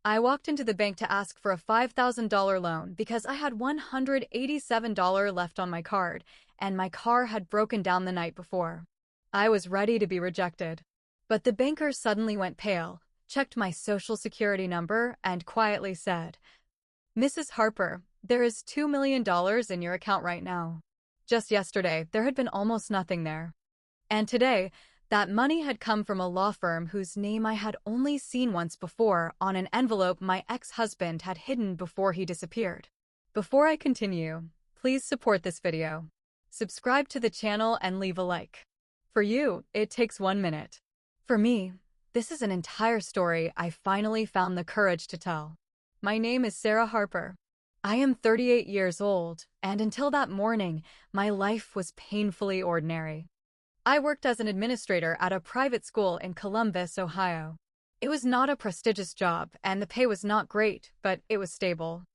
I walked into the bank to ask for a $5,000 loan because I had $187 left on my card, and my car had broken down the night before. I was ready to be rejected. But the banker suddenly went pale, checked my social security number, and quietly said, "Mrs. Harper, there is $2 million in your account right now. Just yesterday, there had been almost nothing there. And today, that money had come from a law firm whose name I had only seen once before on an envelope my ex-husband had hidden before he disappeared." Before I continue, please support this video. Subscribe to the channel and leave a like. For you, it takes 1 minute. For me, this is an entire story I finally found the courage to tell. My name is Sarah Harper. I am 38 years old, and until that morning, my life was painfully ordinary. I worked as an administrator at a private school in Columbus, Ohio. It was not a prestigious job, and the pay was not great, but it was stable.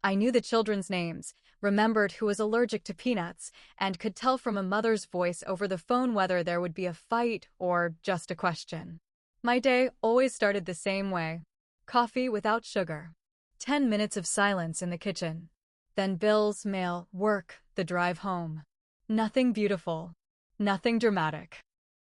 I knew the children's names, remembered who was allergic to peanuts, and could tell from a mother's voice over the phone whether there would be a fight or just a question. My day always started the same way. Coffee without sugar. 10 minutes of silence in the kitchen. Then bills, mail, work, the drive home. Nothing beautiful. Nothing dramatic.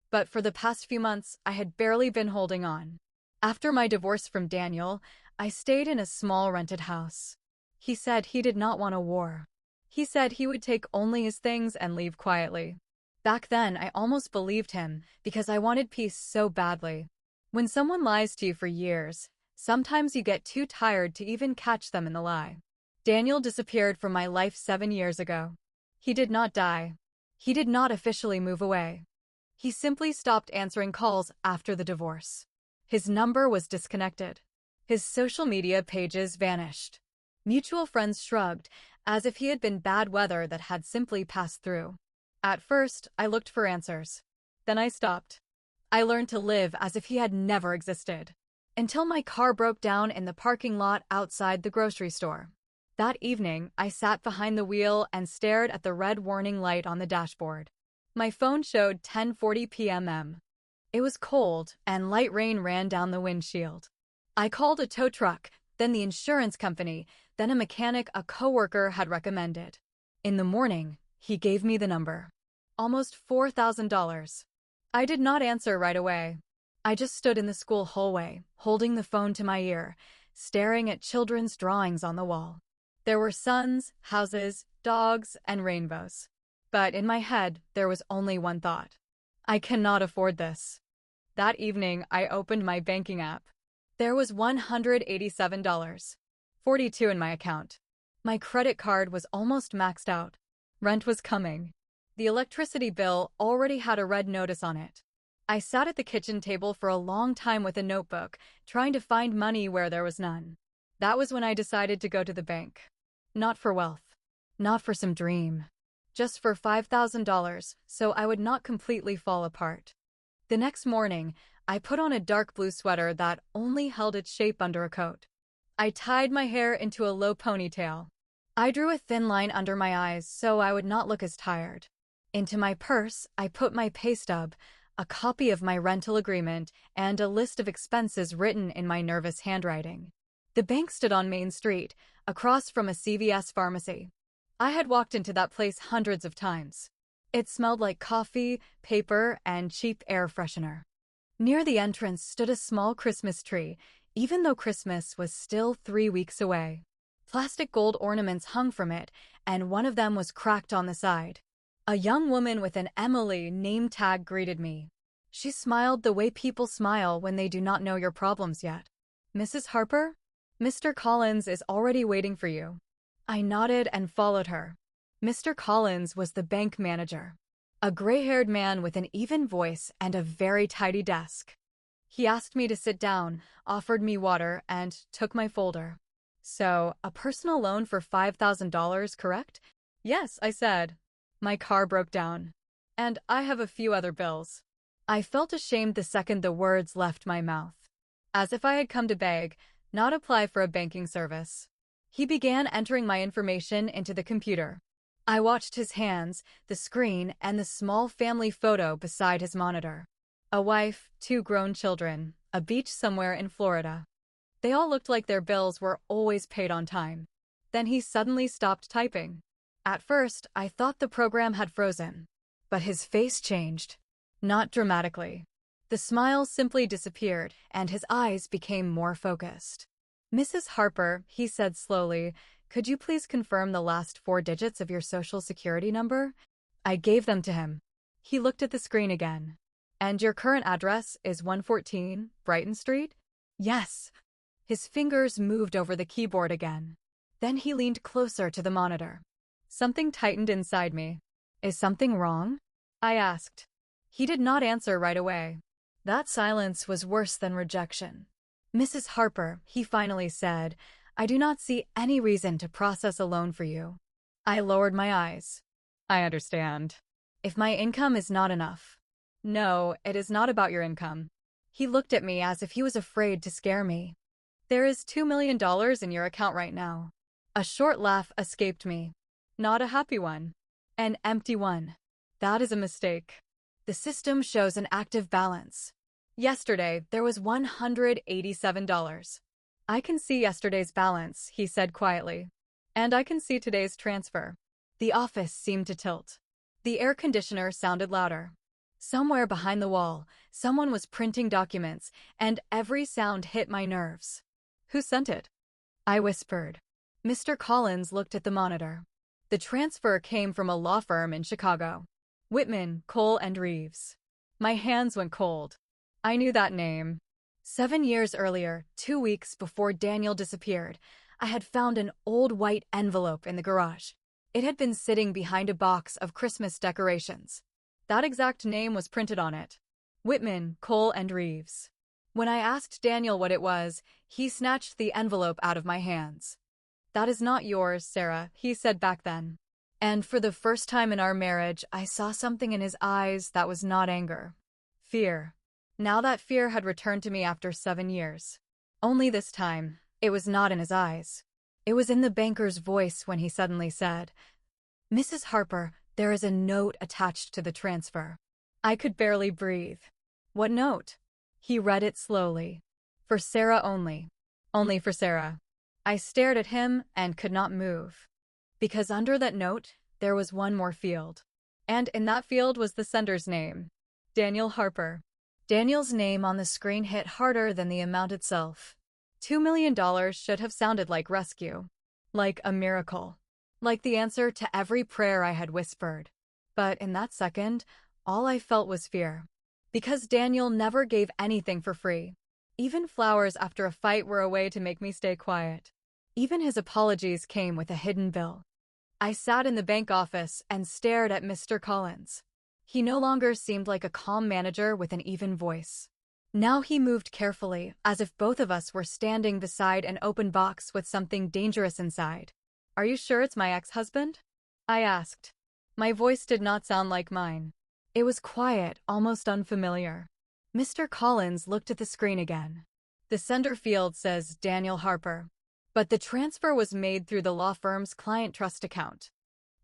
But for the past few months, I had barely been holding on. After my divorce from Daniel, I stayed in a small rented house. He said he did not want a war. He said he would take only his things and leave quietly. Back then, I almost believed him because I wanted peace so badly. When someone lies to you for years, sometimes you get too tired to even catch them in the lie. Daniel disappeared from my life 7 years ago. He did not die. He did not officially move away. He simply stopped answering calls after the divorce. His number was disconnected. His social media pages vanished. Mutual friends shrugged, as if he had been bad weather that had simply passed through. At first, I looked for answers. Then I stopped. I learned to live as if he had never existed. Until my car broke down in the parking lot outside the grocery store. That evening, I sat behind the wheel and stared at the red warning light on the dashboard. My phone showed 10:40 p.m. It was cold, and light rain ran down the windshield. I called a tow truck, then the insurance company, then a mechanic a coworker had recommended. In the morning, he gave me the number. Almost $4,000. I did not answer right away. I just stood in the school hallway, holding the phone to my ear, staring at children's drawings on the wall. There were suns, houses, dogs, and rainbows. But in my head, there was only one thought. I cannot afford this. That evening, I opened my banking app. There was $187.42 in my account. My credit card was almost maxed out. Rent was coming. The electricity bill already had a red notice on it. I sat at the kitchen table for a long time with a notebook, trying to find money where there was none. That was when I decided to go to the bank. Not for wealth. Not for some dream. Just for $5,000, so I would not completely fall apart. The next morning, I put on a dark blue sweater that only held its shape under a coat. I tied my hair into a low ponytail. I drew a thin line under my eyes so I would not look as tired. Into my purse, I put my pay stub, a copy of my rental agreement, and a list of expenses written in my nervous handwriting. The bank stood on Main Street, across from a CVS pharmacy. I had walked into that place hundreds of times. It smelled like coffee, paper, and cheap air freshener. Near the entrance stood a small Christmas tree, even though Christmas was still 3 weeks away. Plastic gold ornaments hung from it, and one of them was cracked on the side. A young woman with an Emily name tag greeted me. She smiled the way people smile when they do not know your problems yet. "Mrs. Harper? Mr. Collins is already waiting for you." I nodded and followed her. Mr. Collins was the bank manager. A gray-haired man with an even voice and a very tidy desk. He asked me to sit down, offered me water, and took my folder. "So, a personal loan for $5,000, correct?" "Yes," I said. "My car broke down. And I have a few other bills." I felt ashamed the second the words left my mouth. As if I had come to beg, not apply for a banking service. He began entering my information into the computer. I watched his hands, the screen, and the small family photo beside his monitor. A wife, 2 grown children, a beach somewhere in Florida. They all looked like their bills were always paid on time. Then he suddenly stopped typing. At first, I thought the program had frozen. But his face changed. Not dramatically. The smile simply disappeared, and his eyes became more focused. "Mrs. Harper," he said slowly, "could you please confirm the last 4 digits of your social security number?" I gave them to him. He looked at the screen again. "And your current address is 114 Brighton Street?" "Yes." His fingers moved over the keyboard again. Then he leaned closer to the monitor. Something tightened inside me. "Is something wrong?" I asked. He did not answer right away. That silence was worse than rejection. "Mrs. Harper," he finally said, "I do not see any reason to process a loan for you." I lowered my eyes. "I understand. If my income is not enough." "No, it is not about your income." He looked at me as if he was afraid to scare me. "There is $2 million in your account right now." A short laugh escaped me. Not a happy one. An empty one. "That is a mistake. The system shows an active balance. Yesterday, there was $187. "I can see yesterday's balance," he said quietly. "And I can see today's transfer." The office seemed to tilt. The air conditioner sounded louder. Somewhere behind the wall, someone was printing documents, and every sound hit my nerves. "Who sent it?" I whispered. Mr. Collins looked at the monitor. The transfer came from a law firm in Chicago. Whitman, Cole and Reeves. My hands went cold. I knew that name. 7 years earlier, 2 weeks before Daniel disappeared, I had found an old white envelope in the garage. It had been sitting behind a box of Christmas decorations. That exact name was printed on it. Whitman, Cole and Reeves. When I asked Daniel what it was, he snatched the envelope out of my hands. "That is not yours, Sarah," he said back then. And for the first time in our marriage, I saw something in his eyes that was not anger. Fear. Now that fear had returned to me after 7 years. Only this time, it was not in his eyes. It was in the banker's voice when he suddenly said, "Mrs. Harper, there is a note attached to the transfer." I could barely breathe. "What note?" He read it slowly. "For Sarah only. Only for Sarah." I stared at him and could not move. Because under that note, there was one more field. And in that field was the sender's name. Daniel Harper. Daniel's name on the screen hit harder than the amount itself. $2 million should have sounded like rescue. Like a miracle. Like the answer to every prayer I had whispered. But in that second, all I felt was fear. Because Daniel never gave anything for free. Even flowers after a fight were a way to make me stay quiet. Even his apologies came with a hidden bill. I sat in the bank office and stared at Mr. Collins. He no longer seemed like a calm manager with an even voice. Now he moved carefully, as if both of us were standing beside an open box with something dangerous inside. "Are you sure it's my ex-husband?" I asked. My voice did not sound like mine. It was quiet, almost unfamiliar. Mr. Collins looked at the screen again. "The sender field says Daniel Harper. But the transfer was made through the law firm's client trust account.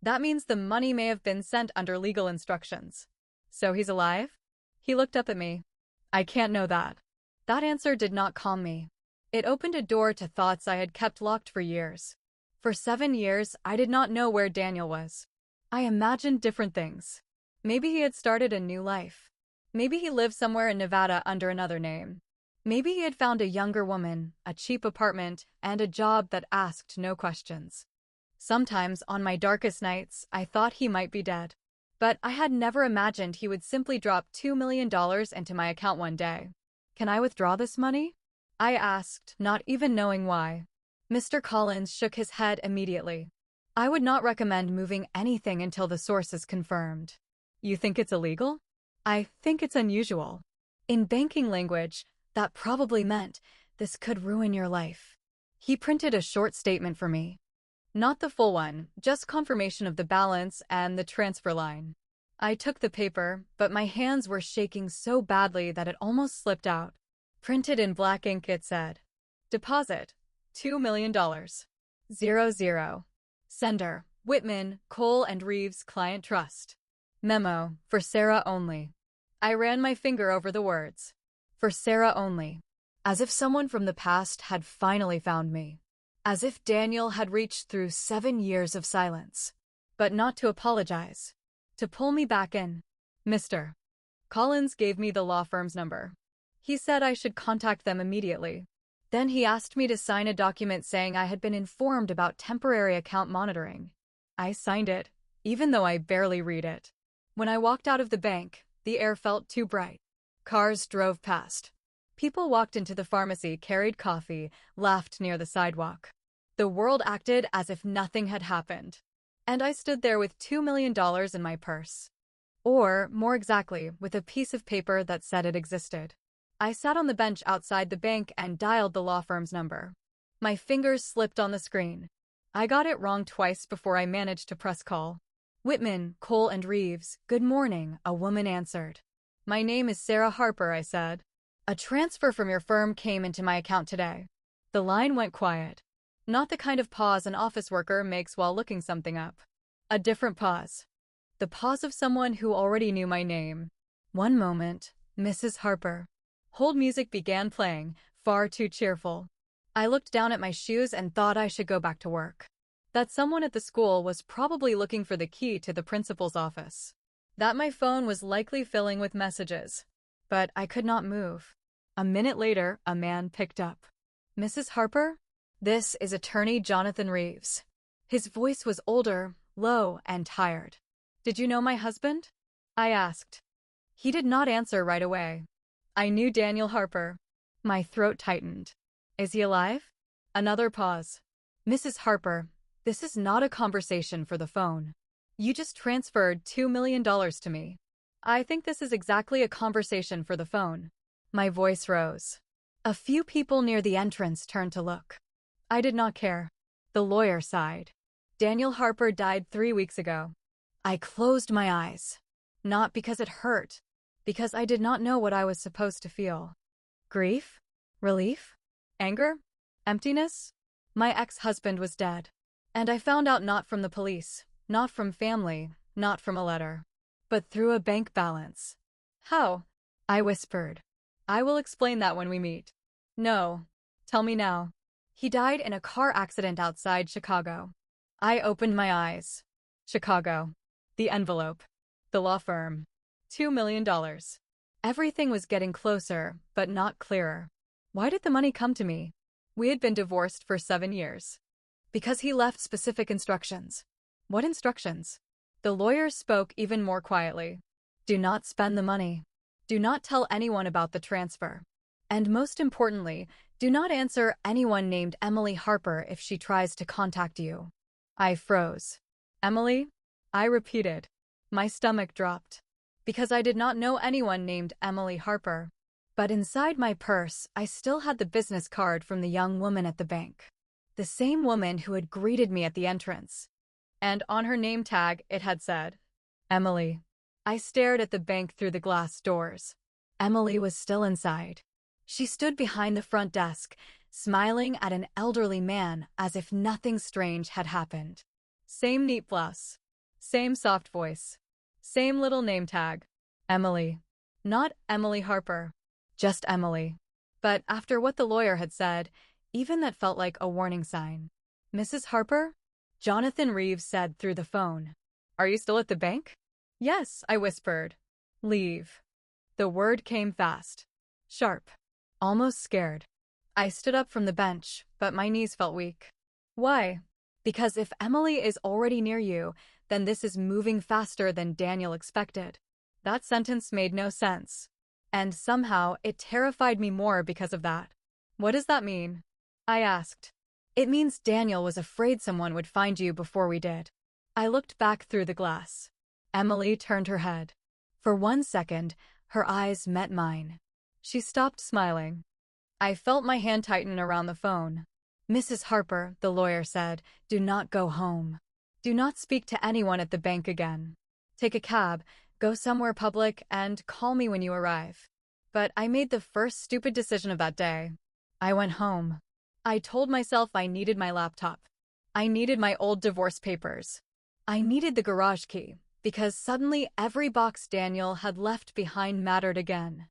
That means the money may have been sent under legal instructions." "So he's alive?" He looked up at me. "I can't know that." That answer did not calm me. It opened a door to thoughts I had kept locked for years. For 7 years, I did not know where Daniel was. I imagined different things. Maybe he had started a new life. Maybe he lived somewhere in Nevada under another name. Maybe he had found a younger woman, a cheap apartment, and a job that asked no questions. Sometimes, on my darkest nights, I thought he might be dead. But I had never imagined he would simply drop $2 million into my account one day. "Can I withdraw this money?" I asked, not even knowing why. Mr. Collins shook his head immediately. "I would not recommend moving anything until the source is confirmed." "You think it's illegal?" "I think it's unusual." In banking language, that probably meant this could ruin your life. He printed a short statement for me. Not the full one, just confirmation of the balance and the transfer line. I took the paper, but my hands were shaking so badly that it almost slipped out. Printed in black ink it said, "Deposit, $2 million. 00. Sender, Whitman, Cole and Reeves Client Trust. Memo, for Sarah only." I ran my finger over the words. For Sarah only. As if someone from the past had finally found me. As if Daniel had reached through 7 years of silence. But not to apologize. To pull me back in. Mr. Collins gave me the law firm's number. He said I should contact them immediately. Then he asked me to sign a document saying I had been informed about temporary account monitoring. I signed it, even though I barely read it. When I walked out of the bank, the air felt too bright. Cars drove past. People walked into the pharmacy, carried coffee, laughed near the sidewalk. The world acted as if nothing had happened. And I stood there with $2 million in my purse. Or, more exactly, with a piece of paper that said it existed. I sat on the bench outside the bank and dialed the law firm's number. My fingers slipped on the screen. I got it wrong twice before I managed to press call. Whitman, Cole and Reeves, good morning, a woman answered. My name is Sarah Harper, I said. A transfer from your firm came into my account today. The line went quiet. Not the kind of pause an office worker makes while looking something up. A different pause. The pause of someone who already knew my name. One moment, Mrs. Harper. Hold music began playing, far too cheerful. I looked down at my shoes and thought I should go back to work. That someone at the school was probably looking for the key to the principal's office. That my phone was likely filling with messages. But I could not move. A minute later, a man picked up. Mrs. Harper? This is attorney Jonathan Reeves. His voice was older, low, and tired. Did you know my husband? I asked. He did not answer right away. I knew Daniel Harper. My throat tightened. Is he alive? Another pause. Mrs. Harper, this is not a conversation for the phone. You just transferred $2 million to me. I think this is exactly a conversation for the phone. My voice rose. A few people near the entrance turned to look. I did not care. The lawyer sighed. Daniel Harper died 3 weeks ago. I closed my eyes. Not because it hurt, because I did not know what I was supposed to feel. Grief? Relief? Anger? Emptiness? My ex-husband was dead. And I found out not from the police, not from family, not from a letter, but through a bank balance. How? I whispered. I will explain that when we meet. No. Tell me now. He died in a car accident outside Chicago. I opened my eyes. Chicago. The envelope. The law firm. $2 million. Everything was getting closer, but not clearer. Why did the money come to me? We had been divorced for 7 years. Because he left specific instructions. What instructions? The lawyer spoke even more quietly. Do not spend the money. Do not tell anyone about the transfer. And most importantly, do not answer anyone named Emily Harper if she tries to contact you. I froze. Emily? I repeated. My stomach dropped. Because I did not know anyone named Emily Harper. But inside my purse, I still had the business card from the young woman at the bank. The same woman who had greeted me at the entrance. And on her name tag, it had said, Emily. I stared at the bank through the glass doors. Emily was still inside. She stood behind the front desk, smiling at an elderly man as if nothing strange had happened. Same neat blouse. Same soft voice. Same little name tag. Emily. Not Emily Harper. Just Emily. But after what the lawyer had said, even that felt like a warning sign. Mrs. Harper? Jonathan Reeves said through the phone. Are you still at the bank? Yes, I whispered. Leave. The word came fast. Sharp. Almost scared. I stood up from the bench, but my knees felt weak. Why? Because if Emily is already near you, then this is moving faster than Daniel expected. That sentence made no sense. And somehow, it terrified me more because of that. What does that mean? I asked. It means Daniel was afraid someone would find you before we did. I looked back through the glass. Emily turned her head. For 1 second, her eyes met mine. She stopped smiling. I felt my hand tighten around the phone. Mrs. Harper, the lawyer said, do not go home. Do not speak to anyone at the bank again. Take a cab, go somewhere public, and call me when you arrive. But I made the first stupid decision of that day. I went home. I told myself I needed my laptop. I needed my old divorce papers. I needed the garage key, because suddenly every box Daniel had left behind mattered again.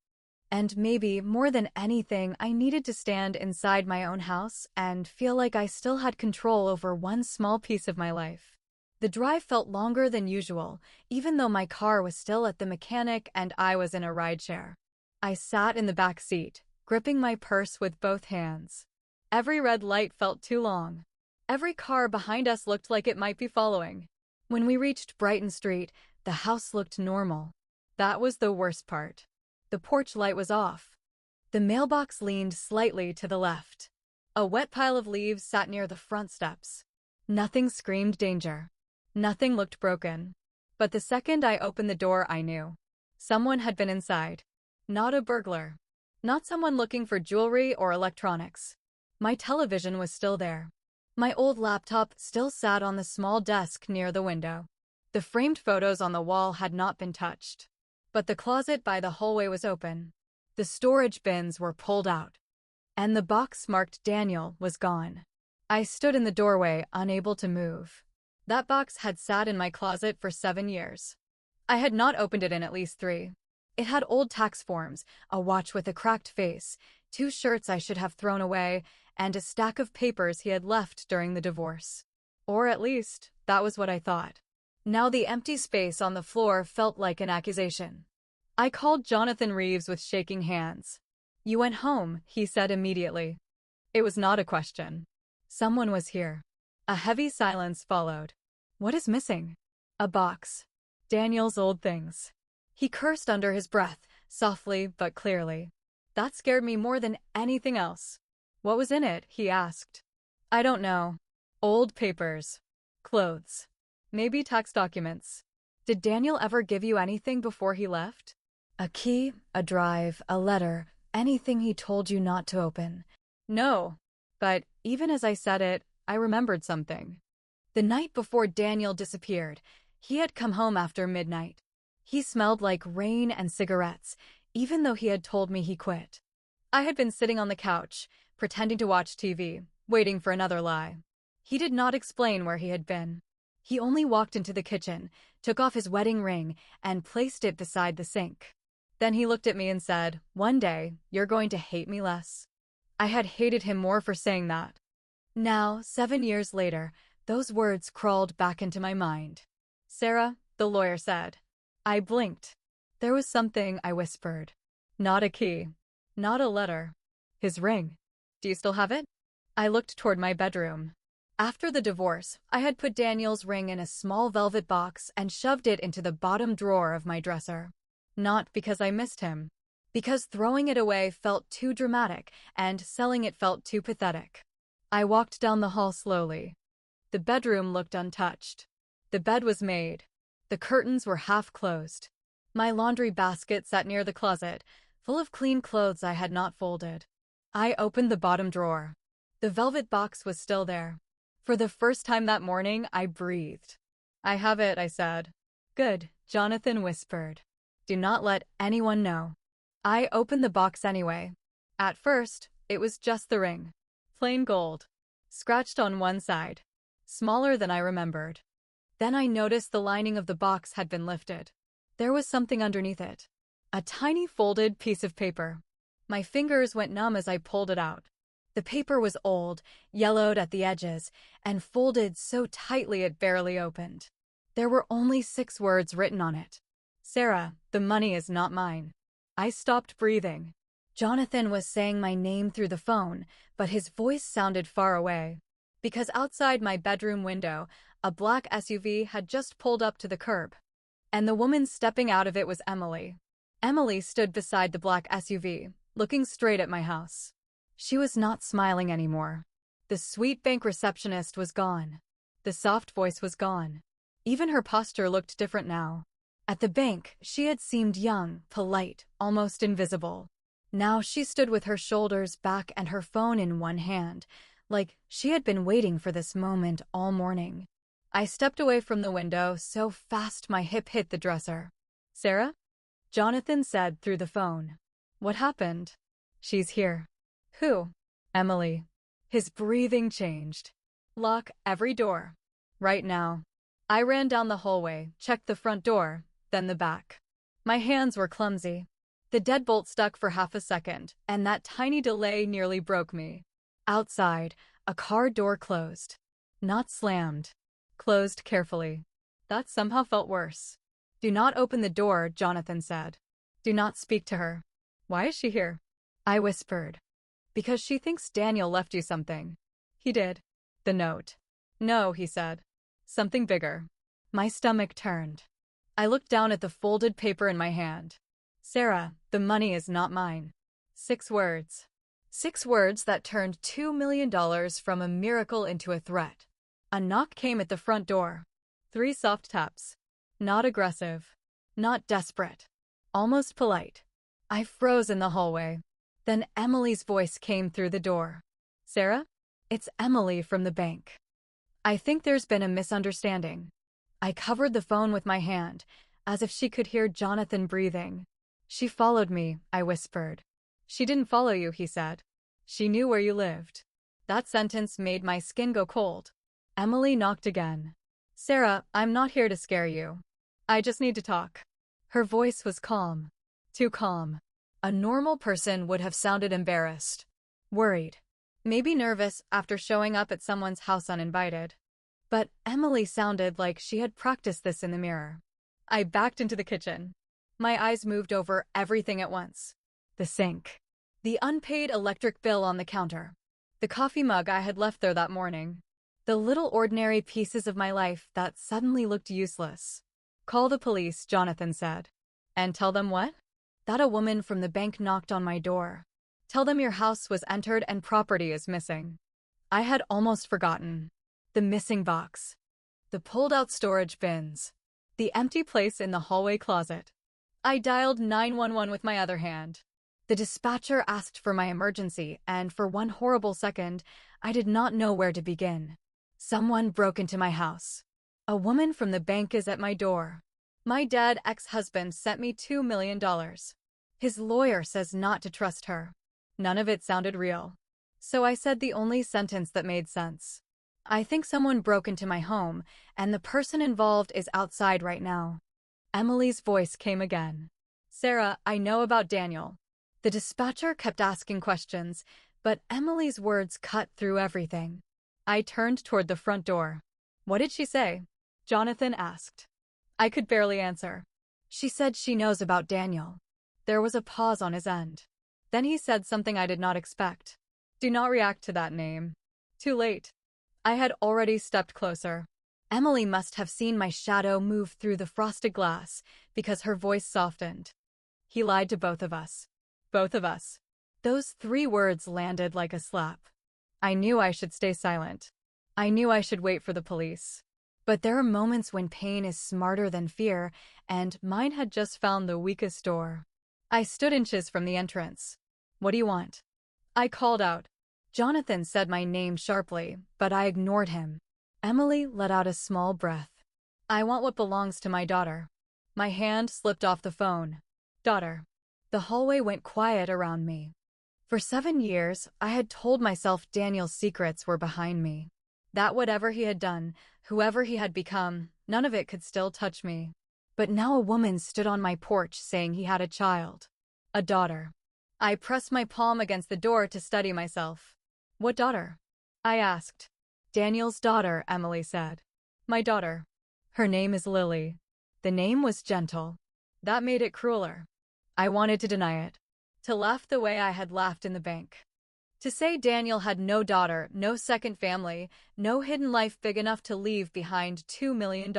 And maybe, more than anything, I needed to stand inside my own house and feel like I still had control over one small piece of my life. The drive felt longer than usual, even though my car was still at the mechanic and I was in a rideshare. I sat in the back seat, gripping my purse with both hands. Every red light felt too long. Every car behind us looked like it might be following. When we reached Brighton Street, the house looked normal. That was the worst part. The porch light was off. The mailbox leaned slightly to the left. A wet pile of leaves sat near the front steps. Nothing screamed danger. Nothing looked broken. But the second I opened the door, I knew. Someone had been inside. Not a burglar. Not someone looking for jewelry or electronics. My television was still there. My old laptop still sat on the small desk near the window. The framed photos on the wall had not been touched. But the closet by the hallway was open. The storage bins were pulled out. And the box marked Daniel was gone. I stood in the doorway, unable to move. That box had sat in my closet for 7 years. I had not opened it in at least 3. It had old tax forms, a watch with a cracked face, 2 shirts I should have thrown away, and a stack of papers he had left during the divorce. Or at least, that was what I thought. Now the empty space on the floor felt like an accusation. I called Jonathan Reeves with shaking hands. "You went home," he said immediately. It was not a question. Someone was here. A heavy silence followed. "What is missing?" "A box. Daniel's old things." He cursed under his breath, softly but clearly. That scared me more than anything else. "What was in it?" he asked. "I don't know. Old papers. Clothes. Maybe tax documents." "Did Daniel ever give you anything before he left? A key, a drive, a letter, anything he told you not to open?" "No." But even as I said it, I remembered something. The night before Daniel disappeared, he had come home after midnight. He smelled like rain and cigarettes, even though he had told me he quit. I had been sitting on the couch, pretending to watch TV, waiting for another lie. He did not explain where he had been. He only walked into the kitchen, took off his wedding ring, and placed it beside the sink. Then he looked at me and said, "One day, you're going to hate me less." I had hated him more for saying that. Now, 7 years later, those words crawled back into my mind. "Sarah," the lawyer said. I blinked. There was something, I whispered. Not a key. Not a letter. His ring. "Do you still have it?" I looked toward my bedroom. After the divorce, I had put Daniel's ring in a small velvet box and shoved it into the bottom drawer of my dresser. Not because I missed him. Because throwing it away felt too dramatic and selling it felt too pathetic. I walked down the hall slowly. The bedroom looked untouched. The bed was made. The curtains were half closed. My laundry basket sat near the closet, full of clean clothes I had not folded. I opened the bottom drawer. The velvet box was still there. For the first time that morning, I breathed. "I have it," I said. "Good," Jonathan whispered. "Do not let anyone know." I opened the box anyway. At first, it was just the ring. Plain gold. Scratched on one side. Smaller than I remembered. Then I noticed the lining of the box had been lifted. There was something underneath it. A tiny folded piece of paper. My fingers went numb as I pulled it out. The paper was old, yellowed at the edges, and folded so tightly it barely opened. There were only 6 words written on it. "Sarah, the money is not mine." I stopped breathing. Jonathan was saying my name through the phone, but his voice sounded far away. Because outside my bedroom window, a black SUV had just pulled up to the curb. And the woman stepping out of it was Emily. Emily stood beside the black SUV, looking straight at my house. She was not smiling anymore. The sweet bank receptionist was gone. The soft voice was gone. Even her posture looked different now. At the bank, she had seemed young, polite, almost invisible. Now she stood with her shoulders back and her phone in one hand, like she had been waiting for this moment all morning. I stepped away from the window so fast my hip hit the dresser. "Sarah?" Jonathan said through the phone. "What happened?" "She's here." "Who?" "Emily." His breathing changed. "Lock every door. Right now." I ran down the hallway, checked the front door, then the back. My hands were clumsy. The deadbolt stuck for half a second, and that tiny delay nearly broke me. Outside, a car door closed. Not slammed. Closed carefully. That somehow felt worse. "Do not open the door," Jonathan said. "Do not speak to her." "Why is she here?" I whispered. "Because she thinks Daniel left you something." "He did." "The note." "No," he said. "Something bigger." My stomach turned. I looked down at the folded paper in my hand. "Sarah, the money is not mine." 6 words. 6 words that turned $2 million from a miracle into a threat. A knock came at the front door. 3 soft taps. Not aggressive. Not desperate. Almost polite. I froze in the hallway. Then Emily's voice came through the door. "Sarah? It's Emily from the bank. I think there's been a misunderstanding." I covered the phone with my hand, as if she could hear Jonathan breathing. "She followed me," I whispered. "She didn't follow you," he said. "She knew where you lived." That sentence made my skin go cold. Emily knocked again. "Sarah, I'm not here to scare you. I just need to talk." Her voice was calm. Too calm. A normal person would have sounded embarrassed. Worried. Maybe nervous after showing up at someone's house uninvited. But Emily sounded like she had practiced this in the mirror. I backed into the kitchen. My eyes moved over everything at once. The sink. The unpaid electric bill on the counter. The coffee mug I had left there that morning. The little ordinary pieces of my life that suddenly looked useless. "Call the police," Jonathan said. "And tell them what?" "That a woman from the bank knocked on my door. Tell them your house was entered and property is missing." I had almost forgotten. The missing box. The pulled-out storage bins. The empty place in the hallway closet. I dialed 911 with my other hand. The dispatcher asked for my emergency, and for one horrible second, I did not know where to begin. Someone broke into my house. A woman from the bank is at my door. My dead ex-husband sent me $2 million. His lawyer says not to trust her. None of it sounded real. So I said the only sentence that made sense. "I think someone broke into my home, and the person involved is outside right now." Emily's voice came again. "Sarah, I know about Daniel." The dispatcher kept asking questions, but Emily's words cut through everything. I turned toward the front door. "What did she say?" Jonathan asked. I could barely answer. "She said she knows about Daniel." There was a pause on his end. Then he said something I did not expect. "Do not react to that name." Too late. I had already stepped closer. Emily must have seen my shadow move through the frosted glass, because her voice softened. "He lied to both of us." Both of us. Those 3 words landed like a slap. I knew I should stay silent. I knew I should wait for the police. But there are moments when pain is smarter than fear, and mine had just found the weakest door. I stood inches from the entrance. "What do you want?" I called out. Jonathan said my name sharply, but I ignored him. Emily let out a small breath. "I want what belongs to my daughter." My hand slipped off the phone. "Daughter." The hallway went quiet around me. For 7 years, I had told myself Daniel's secrets were behind me. That whatever he had done, whoever he had become, none of it could still touch me. But now a woman stood on my porch saying he had a child. A daughter. I pressed my palm against the door to steady myself. "What daughter?" I asked. "Daniel's daughter," Emily said. "My daughter. Her name is Lily." The name was gentle. That made it crueler. I wanted to deny it. To laugh the way I had laughed in the bank. To say Daniel had no daughter, no second family, no hidden life big enough to leave behind $2 million.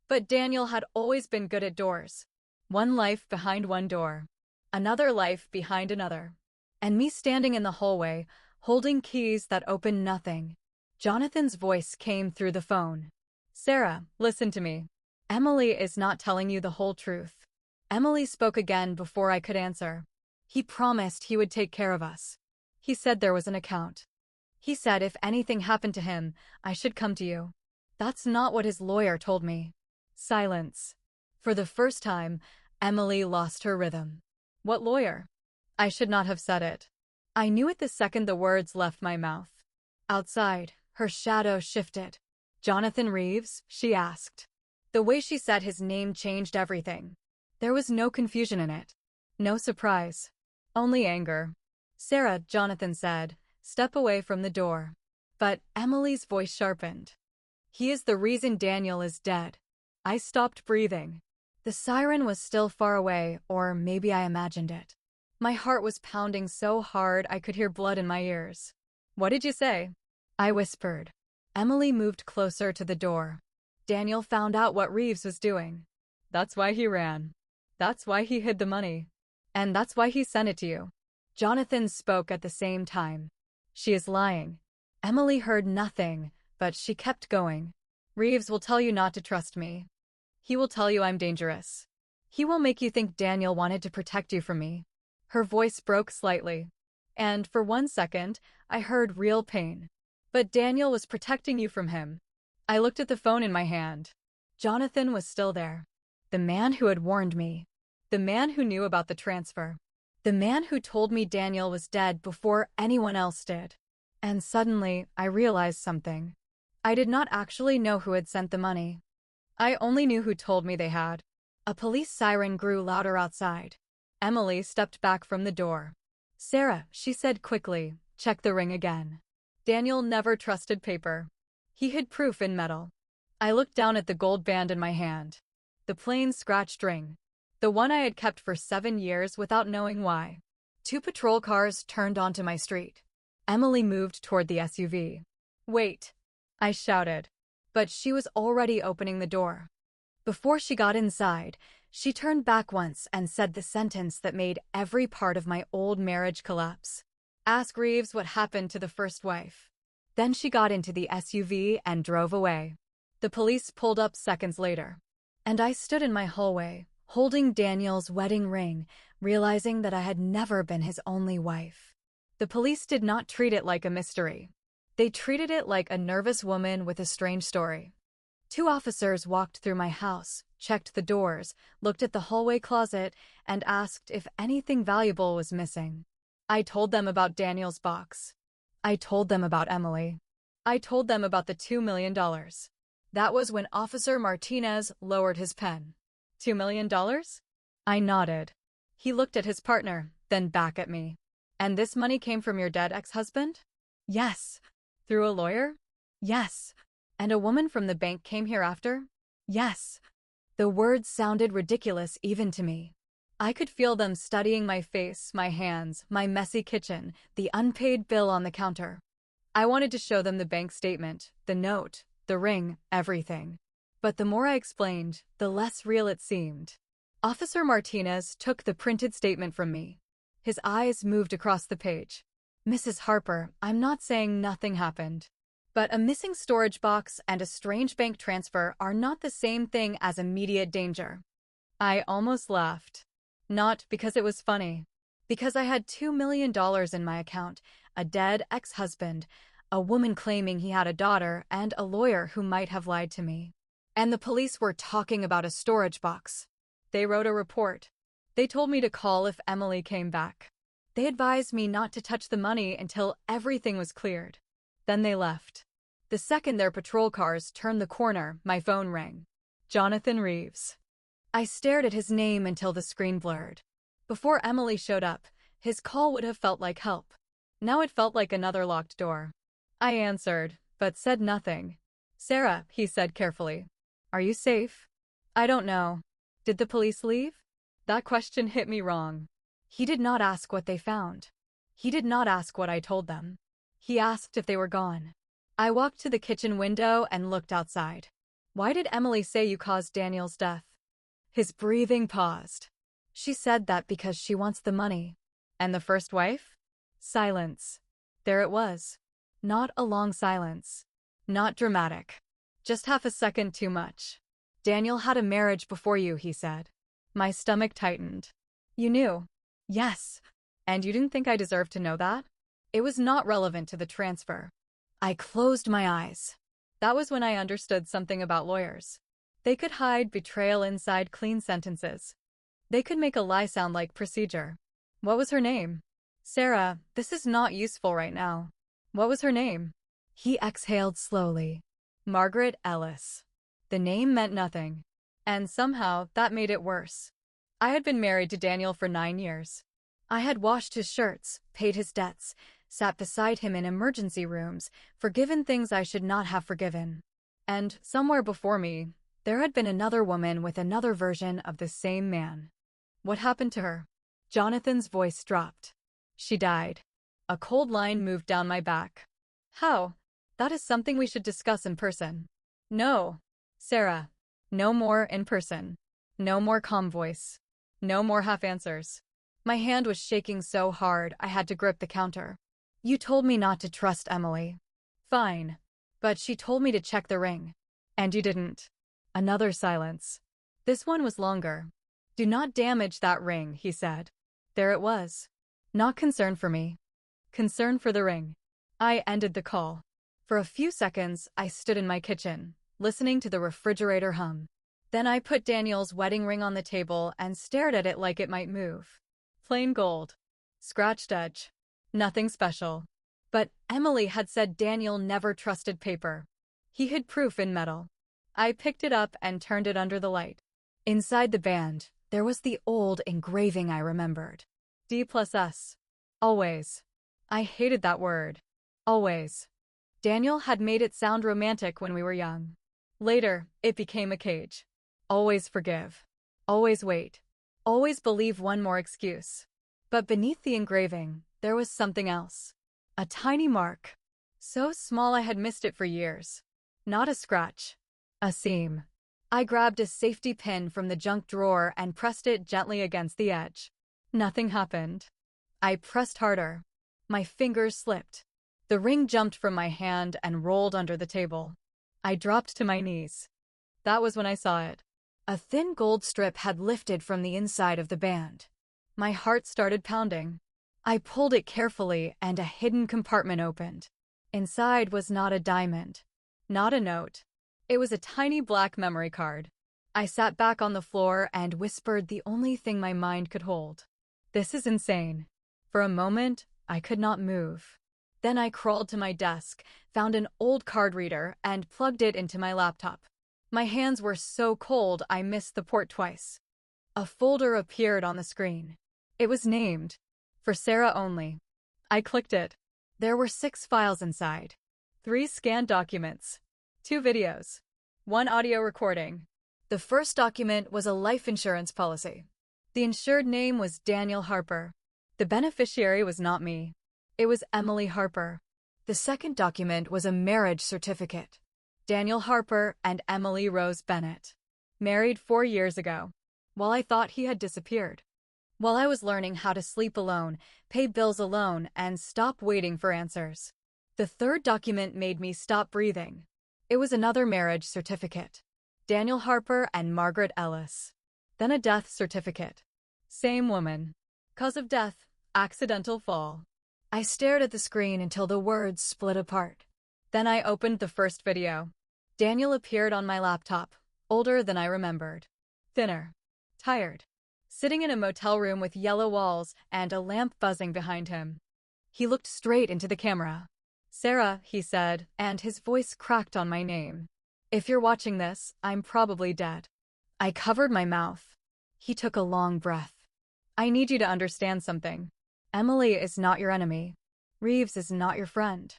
But Daniel had always been good at doors. One life behind one door. Another life behind another. And me standing in the hallway, holding keys that opened nothing. Jonathan's voice came through the phone. "Sarah, listen to me. Emily is not telling you the whole truth." Emily spoke again before I could answer. "He promised he would take care of us. He said there was an account. He said if anything happened to him, I should come to you." That's not what his lawyer told me. Silence. For the first time, Emily lost her rhythm. "What lawyer?" I should not have said it. I knew it the second the words left my mouth. Outside, her shadow shifted. "Jonathan Reeves?" she asked. The way she said his name changed everything. There was no confusion in it. No surprise. Only anger. Sarah, Jonathan said, step away from the door. But Emily's voice sharpened. He is the reason Daniel is dead. I stopped breathing. The siren was still far away, or maybe I imagined it. My heart was pounding so hard I could hear blood in my ears. What did you say? I whispered. Emily moved closer to the door. Daniel found out what Reeves was doing. That's why he ran. That's why he hid the money. And that's why he sent it to you. Jonathan spoke at the same time. She is lying. Emily heard nothing, but she kept going. Reeves will tell you not to trust me. He will tell you I'm dangerous. He will make you think Daniel wanted to protect you from me. Her voice broke slightly. And for 1 second, I heard real pain. But Daniel was protecting you from him. I looked at the phone in my hand. Jonathan was still there. The man who had warned me. The man who knew about the transfer. The man who told me Daniel was dead before anyone else did. And suddenly, I realized something. I did not actually know who had sent the money. I only knew who told me they had. A police siren grew louder outside. Emily stepped back from the door. Sarah, she said quickly, check the ring again. Daniel never trusted paper. He hid proof in metal. I looked down at the gold band in my hand. The plain scratched ring. The one I had kept for 7 years without knowing why. 2 patrol cars turned onto my street. Emily moved toward the SUV. Wait, I shouted. But she was already opening the door. Before she got inside, she turned back once and said the sentence that made every part of my old marriage collapse. Ask Reeves what happened to the first wife. Then she got into the SUV and drove away. The police pulled up seconds later. And I stood in my hallway, holding Daniel's wedding ring, realizing that I had never been his only wife. The police did not treat it like a mystery. They treated it like a nervous woman with a strange story. 2 officers walked through my house, checked the doors, looked at the hallway closet, and asked if anything valuable was missing. I told them about Daniel's box. I told them about Emily. I told them about the $2 million. That was when Officer Martinez lowered his pen. $2 million? I nodded. He looked at his partner, then back at me. And this money came from your dead ex-husband? Yes. Through a lawyer? Yes. And a woman from the bank came here after? Yes. The words sounded ridiculous even to me. I could feel them studying my face, my hands, my messy kitchen, the unpaid bill on the counter. I wanted to show them the bank statement, the note, the ring, everything. But the more I explained, the less real it seemed. Officer Martinez took the printed statement from me. His eyes moved across the page. Mrs. Harper, I'm not saying nothing happened. But a missing storage box and a strange bank transfer are not the same thing as immediate danger. I almost laughed. Not because it was funny. Because I had $2 million in my account, a dead ex-husband, a woman claiming he had a daughter, and a lawyer who might have lied to me. And the police were talking about a storage box. They wrote a report. They told me to call if Emily came back. They advised me not to touch the money until everything was cleared. Then they left. The second their patrol cars turned the corner, my phone rang. Jonathan Reeves. I stared at his name until the screen blurred. Before Emily showed up, his call would have felt like help. Now it felt like another locked door. I answered, but said nothing. Sarah, he said carefully. Are you safe? I don't know. Did the police leave? That question hit me wrong. He did not ask what they found. He did not ask what I told them. He asked if they were gone. I walked to the kitchen window and looked outside. Why did Emily say you caused Daniel's death? His breathing paused. She said that because she wants the money. And the first wife? Silence. There it was. Not a long silence. Not dramatic. Just half a second too much. Daniel had a marriage before you, he said. My stomach tightened. You knew? Yes. And you didn't think I deserved to know that? It was not relevant to the transfer. I closed my eyes. That was when I understood something about lawyers. They could hide betrayal inside clean sentences. They could make a lie sound like procedure. What was her name? Sarah, this is not useful right now. What was her name? He exhaled slowly. Margaret Ellis. The name meant nothing. And somehow that made it worse. I had been married to Daniel for 9 years. I had washed his shirts, paid his debts, sat beside him in emergency rooms, forgiven things I should not have forgiven. And somewhere before me, there had been another woman with another version of the same man. What happened to her? Jonathan's voice dropped. She died. A cold line moved down my back. How? That is something we should discuss in person. No, Sarah. No more in person. No more calm voice. No more half answers. My hand was shaking so hard I had to grip the counter. You told me not to trust Emily. Fine. But she told me to check the ring. And you didn't. Another silence. This one was longer. Do not damage that ring, he said. There it was. Not concern for me. Concern for the ring. I ended the call. For a few seconds, I stood in my kitchen, listening to the refrigerator hum. Then I put Daniel's wedding ring on the table and stared at it like it might move. Plain gold. Scratched edge. Nothing special. But Emily had said Daniel never trusted paper. He hid proof in metal. I picked it up and turned it under the light. Inside the band, there was the old engraving I remembered. D+S. Always. I hated that word. Always. Daniel had made it sound romantic when we were young. Later, it became a cage. Always forgive. Always wait. Always believe one more excuse. But beneath the engraving, there was something else. A tiny mark. So small I had missed it for years. Not a scratch. A seam. I grabbed a safety pin from the junk drawer and pressed it gently against the edge. Nothing happened. I pressed harder. My fingers slipped. The ring jumped from my hand and rolled under the table. I dropped to my knees. That was when I saw it. A thin gold strip had lifted from the inside of the band. My heart started pounding. I pulled it carefully and a hidden compartment opened. Inside was not a diamond. Not a note. It was a tiny black memory card. I sat back on the floor and whispered the only thing my mind could hold. This is insane. For a moment, I could not move. Then I crawled to my desk, found an old card reader, and plugged it into my laptop. My hands were so cold I missed the port twice. A folder appeared on the screen. It was named, For Sarah Only. I clicked it. There were 6 files inside. 3 scanned documents. 2 videos. 1 audio recording. The first document was a life insurance policy. The insured name was Daniel Harper. The beneficiary was not me. It was Emily Harper. The second document was a marriage certificate. Daniel Harper and Emily Rose Bennett. Married 4 years ago. While I thought he had disappeared. While I was learning how to sleep alone, pay bills alone, and stop waiting for answers. The third document made me stop breathing. It was another marriage certificate. Daniel Harper and Margaret Ellis. Then a death certificate. Same woman. Cause of death, accidental fall. I stared at the screen until the words split apart. Then I opened the first video. Daniel appeared on my laptop, older than I remembered. Thinner. Tired. Sitting in a motel room with yellow walls and a lamp buzzing behind him. He looked straight into the camera. Sarah, he said, and his voice cracked on my name. If you're watching this, I'm probably dead. I covered my mouth. He took a long breath. I need you to understand something. Emily is not your enemy. Reeves is not your friend.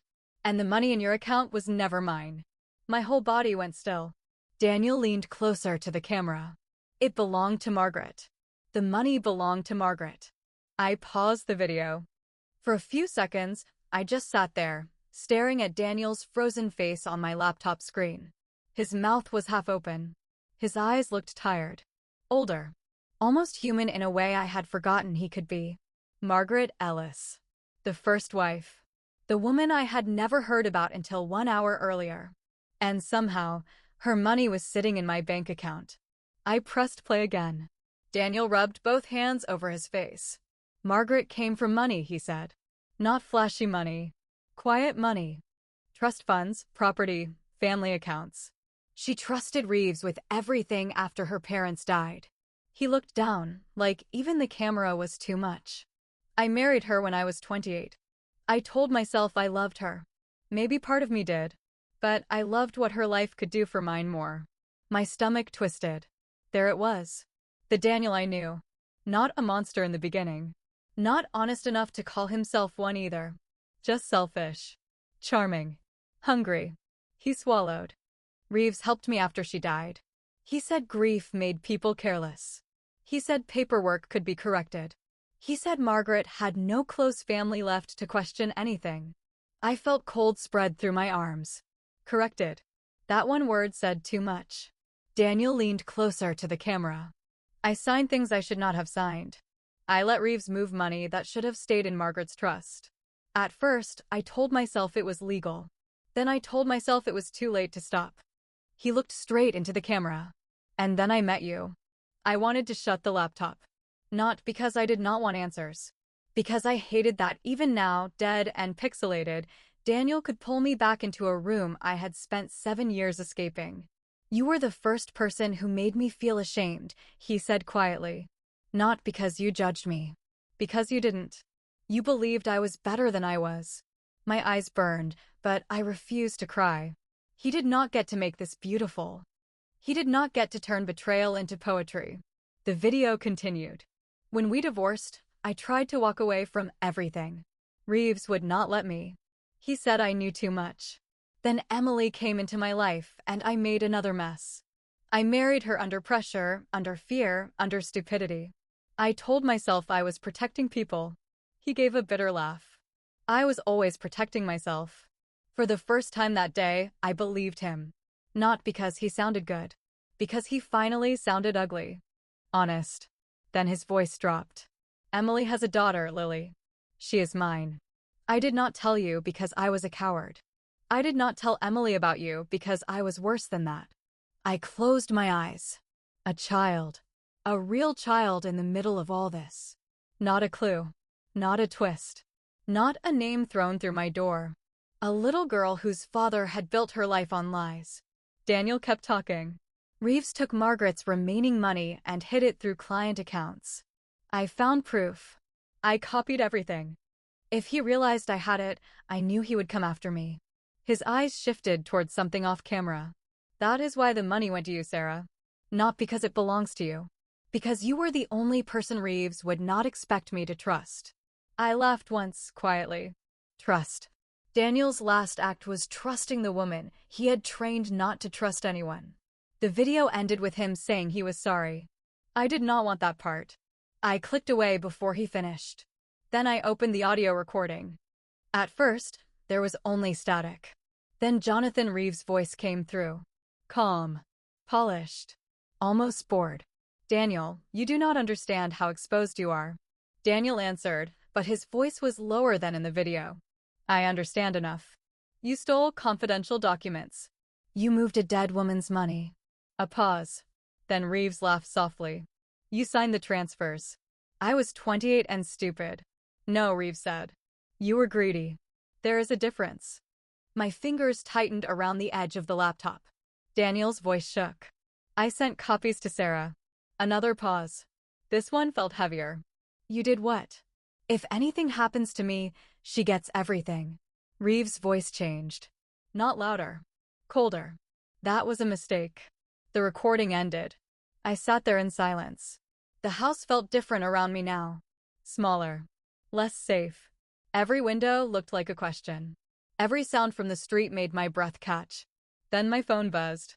And the money in your account was never mine. My whole body went still. Daniel leaned closer to the camera. It belonged to Margaret. The money belonged to Margaret. I paused the video. For a few seconds, I just sat there, staring at Daniel's frozen face on my laptop screen. His mouth was half open. His eyes looked tired. Older. Almost human in a way I had forgotten he could be. Margaret Ellis. The first wife. The woman I had never heard about until 1 hour earlier. And somehow, her money was sitting in my bank account. I pressed play again. Daniel rubbed both hands over his face. Margaret came from money, he said. Not flashy money. Quiet money. Trust funds, property, family accounts. She trusted Reeves with everything after her parents died. He looked down, like even the camera was too much. I married her when I was 28. I told myself I loved her. Maybe part of me did. But I loved what her life could do for mine more. My stomach twisted. There it was. The Daniel I knew. Not a monster in the beginning. Not honest enough to call himself one either. Just selfish. Charming. Hungry. He swallowed. Reeves helped me after she died. He said grief made people careless. He said paperwork could be corrected. He said Margaret had no close family left to question anything. I felt cold spread through my arms. Corrected. That one word said too much. Daniel leaned closer to the camera. I signed things I should not have signed. I let Reeves move money that should have stayed in Margaret's trust. At first, I told myself it was legal. Then I told myself it was too late to stop. He looked straight into the camera. And then I met you. I wanted to shut the laptop. Not because I did not want answers. Because I hated that even now, dead and pixelated, Daniel could pull me back into a room I had spent 7 years escaping. You were the first person who made me feel ashamed, he said quietly. Not because you judged me. Because you didn't. You believed I was better than I was. My eyes burned, but I refused to cry. He did not get to make this beautiful. He did not get to turn betrayal into poetry. The video continued. When we divorced, I tried to walk away from everything. Reeves would not let me. He said I knew too much. Then Emily came into my life, and I made another mess. I married her under pressure, under fear, under stupidity. I told myself I was protecting people. He gave a bitter laugh. I was always protecting myself. For the first time that day, I believed him. Not because he sounded good. Because he finally sounded ugly. Honest. Then his voice dropped. Emily has a daughter, Lily. She is mine. I did not tell you because I was a coward. I did not tell Emily about you because I was worse than that. I closed my eyes. A child. A real child in the middle of all this. Not a clue. Not a twist. Not a name thrown through my door. A little girl whose father had built her life on lies. Daniel kept talking. Reeves took Margaret's remaining money and hid it through client accounts. I found proof. I copied everything. If he realized I had it, I knew he would come after me. His eyes shifted towards something off camera. That is why the money went to you, Sarah. Not because it belongs to you. Because you were the only person Reeves would not expect me to trust. I laughed once, quietly. Trust. Daniel's last act was trusting the woman he had trained not to trust anyone. The video ended with him saying he was sorry. I did not want that part. I clicked away before he finished. Then I opened the audio recording. At first, there was only static. Then Jonathan Reeves' voice came through. Calm. Polished. Almost bored. Daniel, you do not understand how exposed you are. Daniel answered, but his voice was lower than in the video. I understand enough. You stole confidential documents. You moved a dead woman's money. A pause. Then Reeves laughed softly. You signed the transfers. I was 28 and stupid. No, Reeves said. You were greedy. There is a difference. My fingers tightened around the edge of the laptop. Daniel's voice shook. I sent copies to Sarah. Another pause. This one felt heavier. You did what? If anything happens to me, she gets everything. Reeves' voice changed. Not louder. Colder. That was a mistake. The recording ended. I sat there in silence. The house felt different around me now. Smaller. Less safe. Every window looked like a question. Every sound from the street made my breath catch. Then my phone buzzed.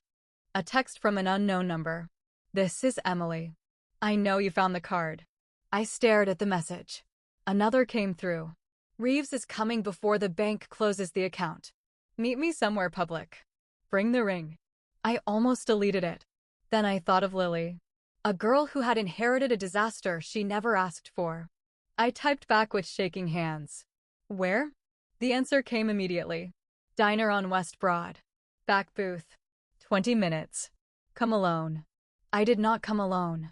A text from an unknown number. This is Emily. I know you found the card. I stared at the message. Another came through. Reeves is coming before the bank closes the account. Meet me somewhere public. Bring the ring. I almost deleted it. Then I thought of Lily. A girl who had inherited a disaster she never asked for. I typed back with shaking hands. Where? The answer came immediately. Diner on West Broad. Back booth. 20 minutes. Come alone. I did not come alone.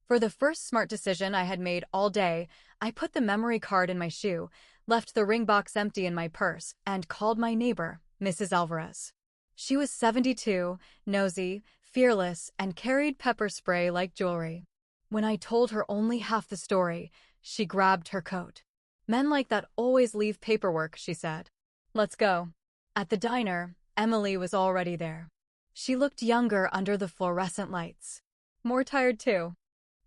For the first smart decision I had made all day, I put the memory card in my shoe, left the ring box empty in my purse, and called my neighbor, Mrs. Alvarez. She was 72, nosy, fearless, and carried pepper spray like jewelry. When I told her only half the story, she grabbed her coat. Men like that always leave paperwork, she said. Let's go. At the diner, Emily was already there. She looked younger under the fluorescent lights. More tired too.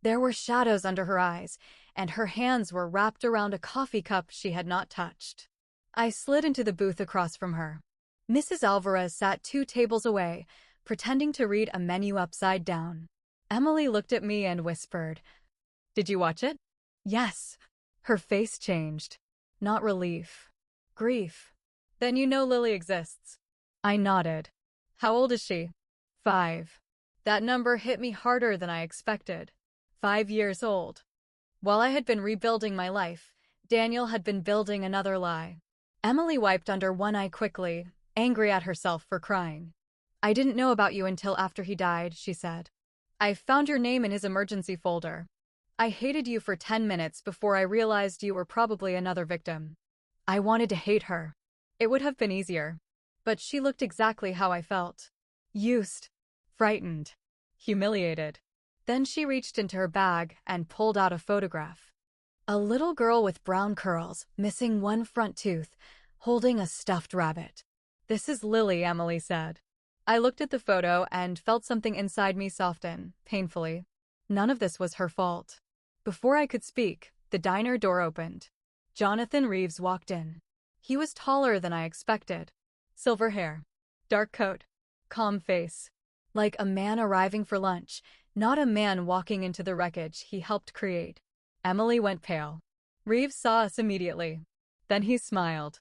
There were shadows under her eyes, and her hands were wrapped around a coffee cup she had not touched. I slid into the booth across from her. Mrs. Alvarez sat 2 tables away, pretending to read a menu upside down. Emily looked at me and whispered, "Did you watch it?" "Yes." Her face changed. Not relief. Grief. "Then you know Lily exists." I nodded. "How old is she?" 5. That number hit me harder than I expected. 5 years old. While I had been rebuilding my life, Daniel had been building another lie. Emily wiped under one eye quickly, angry at herself for crying. "I didn't know about you until after he died," she said. "I found your name in his emergency folder. I hated you for 10 minutes before I realized you were probably another victim." I wanted to hate her. It would have been easier. But she looked exactly how I felt. Used. Frightened. Humiliated. Then she reached into her bag and pulled out a photograph. A little girl with brown curls, missing one front tooth, holding a stuffed rabbit. "This is Lily," Emily said. I looked at the photo and felt something inside me soften, painfully. None of this was her fault. Before I could speak, the diner door opened. Jonathan Reeves walked in. He was taller than I expected. Silver hair. Dark coat. Calm face. Like a man arriving for lunch, not a man walking into the wreckage he helped create. Emily went pale. Reeves saw us immediately. Then he smiled.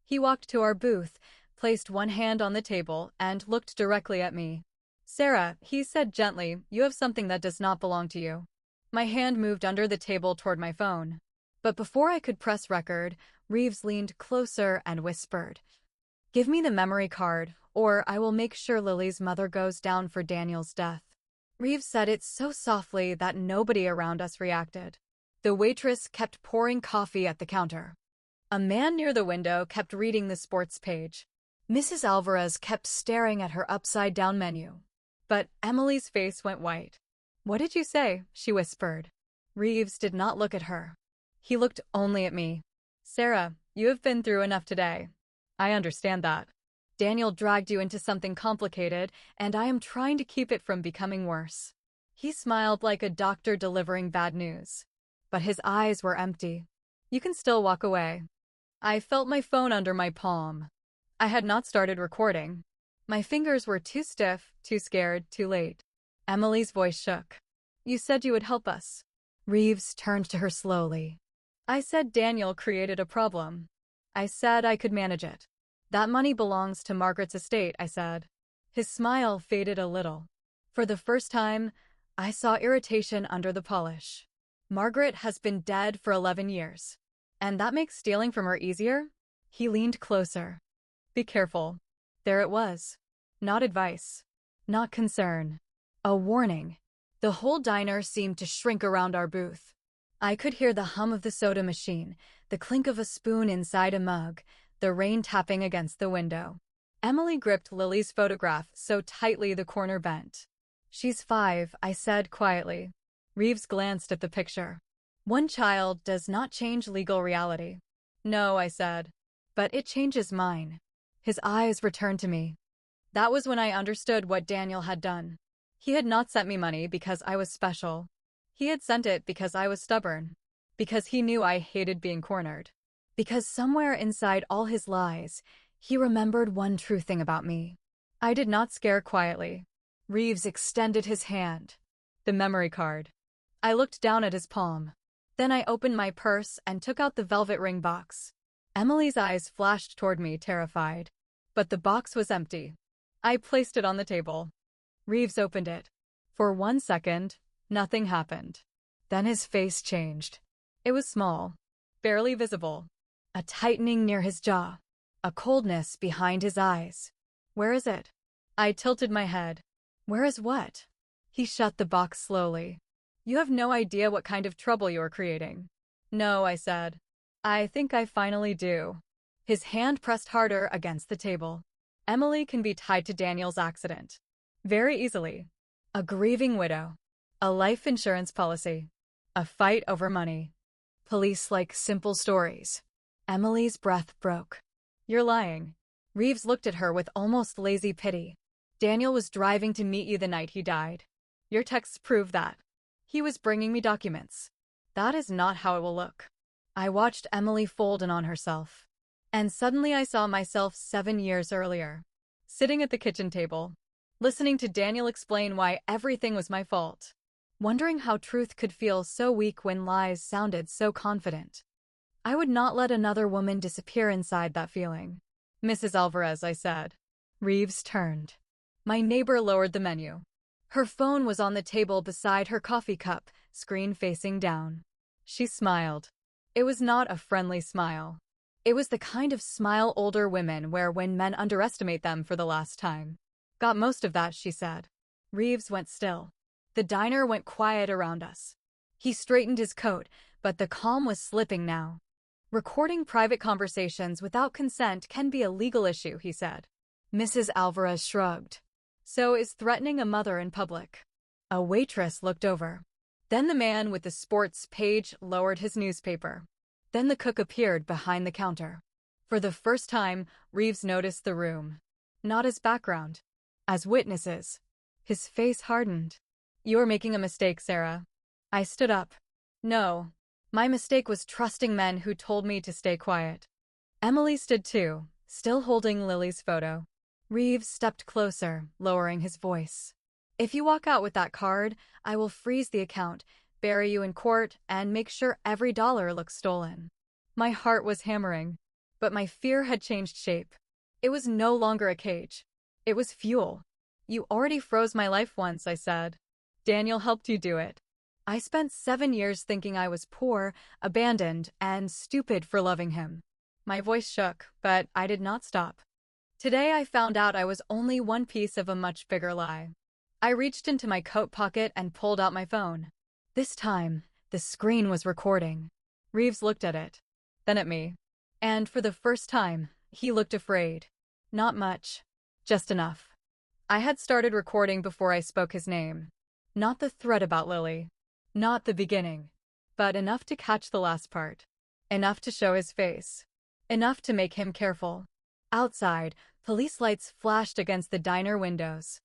He walked to our booth, placed one hand on the table, and looked directly at me. "Sarah," he said gently, "you have something that does not belong to you." My hand moved under the table toward my phone. But before I could press record, Reeves leaned closer and whispered, "Give me the memory card, or I will make sure Lily's mother goes down for Daniel's death." Reeves said it so softly that nobody around us reacted. The waitress kept pouring coffee at the counter. A man near the window kept reading the sports page. Mrs. Alvarez kept staring at her upside-down menu. But Emily's face went white. "What did you say?" she whispered. Reeves did not look at her. He looked only at me. "Sarah, you have been through enough today. I understand that. Daniel dragged you into something complicated, and I am trying to keep it from becoming worse." He smiled like a doctor delivering bad news. But his eyes were empty. "You can still walk away." I felt my phone under my palm. I had not started recording. My fingers were too stiff, too scared, too late. Emily's voice shook. "You said you would help us." Reeves turned to her slowly. "I said Daniel created a problem. I said I could manage it. That money belongs to Margaret's estate," I said. His smile faded a little. For the first time, I saw irritation under the polish. "Margaret has been dead for 11 years. And that makes stealing from her easier?" He leaned closer. "Be careful." There it was. Not advice. Not concern. A warning. The whole diner seemed to shrink around our booth. I could hear the hum of the soda machine, the clink of a spoon inside a mug, the rain tapping against the window. Emily gripped Lily's photograph so tightly the corner bent. "She's 5, I said quietly. Reeves glanced at the picture. "One child does not change legal reality." "No," I said. "But it changes mine." His eyes returned to me. That was when I understood what Daniel had done. He had not sent me money because I was special. He had sent it because I was stubborn. Because he knew I hated being cornered. Because somewhere inside all his lies, he remembered one true thing about me. I did not scare quietly. Reeves extended his hand. The memory card. I looked down at his palm. Then I opened my purse and took out the velvet ring box. Emily's eyes flashed toward me, terrified. But the box was empty. I placed it on the table. Reeves opened it. For 1 second, nothing happened. Then his face changed. It was small, barely visible. A tightening near his jaw. A coldness behind his eyes. "Where is it?" I tilted my head. "Where is what?" He shut the box slowly. "You have no idea what kind of trouble you are creating." "No," I said. "I think I finally do." His hand pressed harder against the table. "Emily can be tied to Daniel's accident. Very easily. A grieving widow. A life insurance policy. A fight over money. Police like simple stories." Emily's breath broke. "You're lying." Reeves looked at her with almost lazy pity. "Daniel was driving to meet you the night he died. Your texts prove that." He was bringing me documents. That is not how it will look. I watched Emily fold in on herself. And suddenly I saw myself 7 years earlier, sitting at the kitchen table, listening to Daniel explain why everything was my fault, wondering how truth could feel so weak when lies sounded so confident. I would not let another woman disappear inside that feeling. Mrs. Alvarez, I said. Reeves turned. My neighbor lowered the menu. Her phone was on the table beside her coffee cup, screen facing down. She smiled. It was not a friendly smile. It was the kind of smile older women wear when men underestimate them for the last time. Got most of that, she said. Reeves went still. The diner went quiet around us. He straightened his coat, but the calm was slipping now. Recording private conversations without consent can be a legal issue, he said. Mrs. Alvarez shrugged. So is threatening a mother in public. A waitress looked over. Then the man with the sports page lowered his newspaper. Then the cook appeared behind the counter. For the first time, Reeves noticed the room. Not as background. As witnesses. His face hardened. You are making a mistake, Sarah. I stood up. No. My mistake was trusting men who told me to stay quiet. Emily stood too, still holding Lily's photo. Reeves stepped closer, lowering his voice. If you walk out with that card, I will freeze the account, bury you in court, and make sure every dollar looks stolen. My heart was hammering, but my fear had changed shape. It was no longer a cage. It was fuel. You already froze my life once, I said. Daniel helped you do it. I spent 7 years thinking I was poor, abandoned, and stupid for loving him. My voice shook, but I did not stop. Today I found out I was only one piece of a much bigger lie. I reached into my coat pocket and pulled out my phone. This time, the screen was recording. Reeves looked at it, then at me. And for the first time, he looked afraid. Not much. Just enough. I had started recording before I spoke his name. Not the threat about Lily. Not the beginning. But enough to catch the last part. Enough to show his face. Enough to make him careful. Outside, police lights flashed against the diner windows.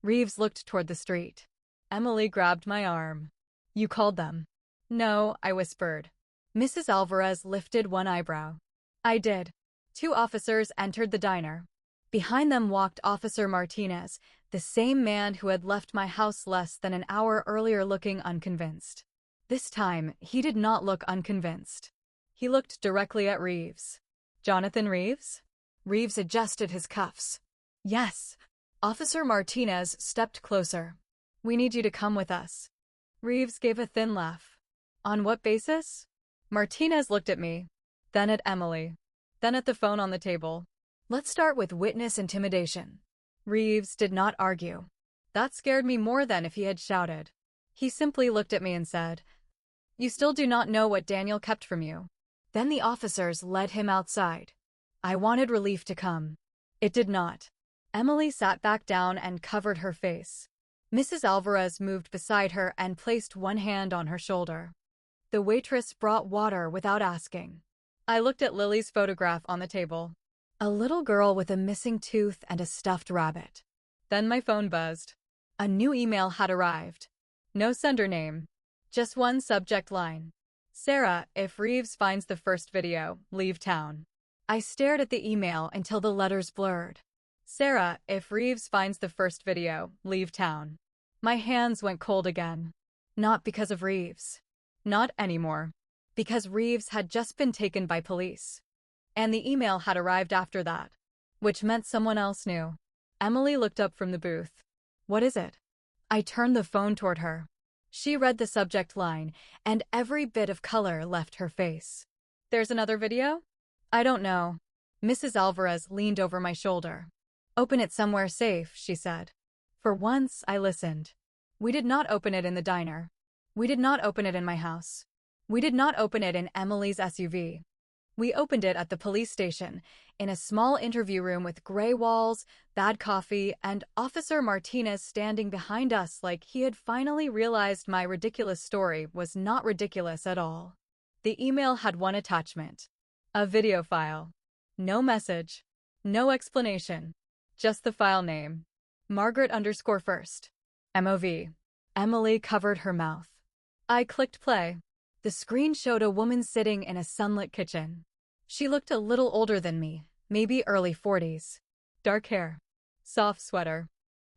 Reeves looked toward the street. Emily grabbed my arm. You called them? No, I whispered. Mrs. Alvarez lifted one eyebrow. I did. 2 officers entered the diner. Behind them walked Officer Martinez, the same man who had left my house less than an hour earlier looking unconvinced. This time, he did not look unconvinced. He looked directly at Reeves. Jonathan Reeves? Reeves adjusted his cuffs. Yes. Officer Martinez stepped closer. We need you to come with us. Reeves gave a thin laugh. On what basis? Martinez looked at me, then at Emily, then at the phone on the table. Let's start with witness intimidation. Reeves did not argue. That scared me more than if he had shouted. He simply looked at me and said, You still do not know what Daniel kept from you. Then the officers led him outside. I wanted relief to come. It did not. Emily sat back down and covered her face. Mrs. Alvarez moved beside her and placed one hand on her shoulder. The waitress brought water without asking. I looked at Lily's photograph on the table. A little girl with a missing tooth and a stuffed rabbit. Then my phone buzzed. A new email had arrived. No sender name. Just one subject line. Sarah, if Reeves finds the first video, leave town. I stared at the email until the letters blurred. Sarah, if Reeves finds the first video, leave town. My hands went cold again. Not because of Reeves. Not anymore. Because Reeves had just been taken by police. And the email had arrived after that. Which meant someone else knew. Emily looked up from the booth. What is it? I turned the phone toward her. She read the subject line, and every bit of color left her face. There's another video? I don't know. Mrs. Alvarez leaned over my shoulder. Open it somewhere safe, she said. For once, I listened. We did not open it in the diner. We did not open it in my house. We did not open it in Emily's SUV. We opened it at the police station, in a small interview room with gray walls, bad coffee, and Officer Martinez standing behind us like he had finally realized my ridiculous story was not ridiculous at all. The email had one attachment. A video file. No message. No explanation. Just the file name. Margaret_first. MOV. Emily covered her mouth. I clicked play. The screen showed a woman sitting in a sunlit kitchen. She looked a little older than me, maybe early 40s. Dark hair, soft sweater,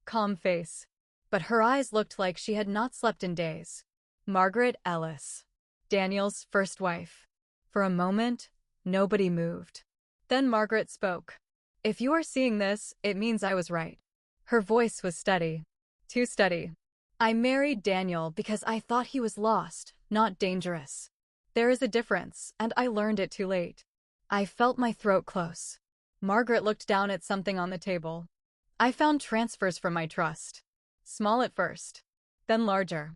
calm face. But her eyes looked like she had not slept in days. Margaret Ellis, Daniel's first wife. For a moment, nobody moved. Then Margaret spoke. "If you are seeing this, it means I was right." Her voice was steady. Too steady. "I married Daniel because I thought he was lost, not dangerous. There is a difference, and I learned it too late." I felt my throat close. Margaret looked down at something on the table. I found transfers from my trust. Small at first, then larger.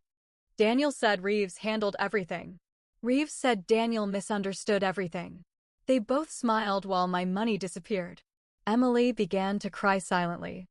Daniel said Reeves handled everything. Reeves said Daniel misunderstood everything. They both smiled while my money disappeared. Emily began to cry silently.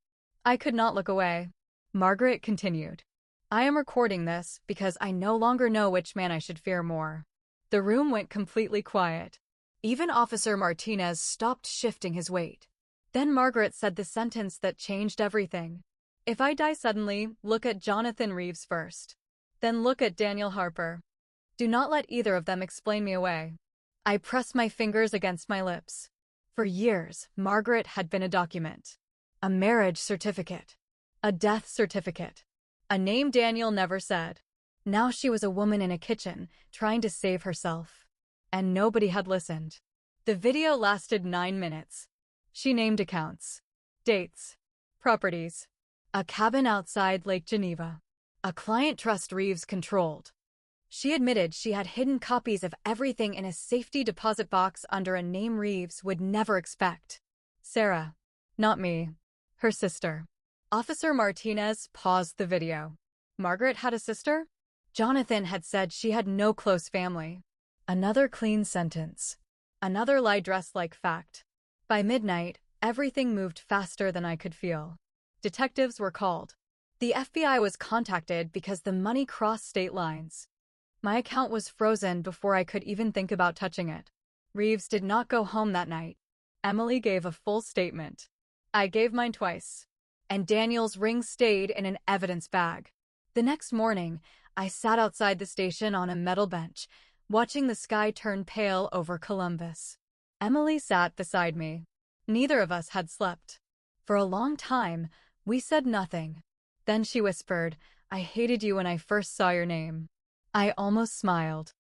I could not look away. Margaret continued. "I am recording this because I no longer know which man I should fear more." The room went completely quiet. Even Officer Martinez stopped shifting his weight. Then Margaret said the sentence that changed everything. "If I die suddenly, look at Jonathan Reeves first. Then look at Daniel Harper. Do not let either of them explain me away." I pressed my fingers against my lips. For years, Margaret had been a document. A marriage certificate. A death certificate. A name Daniel never said. Now she was a woman in a kitchen, trying to save herself. And nobody had listened. The video lasted 9 minutes. She named accounts, dates, properties. A cabin outside Lake Geneva. A client trust Reeves controlled. She admitted she had hidden copies of everything in a safety deposit box under a name Reeves would never expect. Sarah. Not me. Her sister. Officer Martinez paused the video. Margaret had a sister? Jonathan had said she had no close family. Another clean sentence. Another lie dressed like fact. By midnight, everything moved faster than I could feel. Detectives were called. The FBI was contacted because the money crossed state lines. My account was frozen before I could even think about touching it. Reeves did not go home that night. Emily gave a full statement. I gave mine twice. And Daniel's ring stayed in an evidence bag. The next morning, I sat outside the station on a metal bench, watching the sky turn pale over Columbus. Emily sat beside me. Neither of us had slept. For a long time, we said nothing. Then she whispered, "I hated you when I first saw your name." I almost smiled.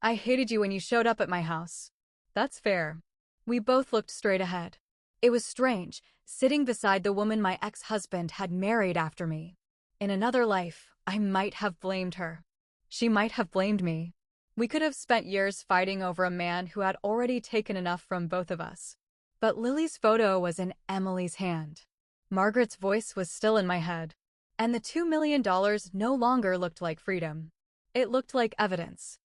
"I hated you when you showed up at my house." That's fair. We both looked straight ahead. It was strange, sitting beside the woman my ex-husband had married after me. In another life, I might have blamed her. She might have blamed me. We could have spent years fighting over a man who had already taken enough from both of us. But Lily's photo was in Emily's hand. Margaret's voice was still in my head. And the $2 million no longer looked like freedom. It looked like evidence.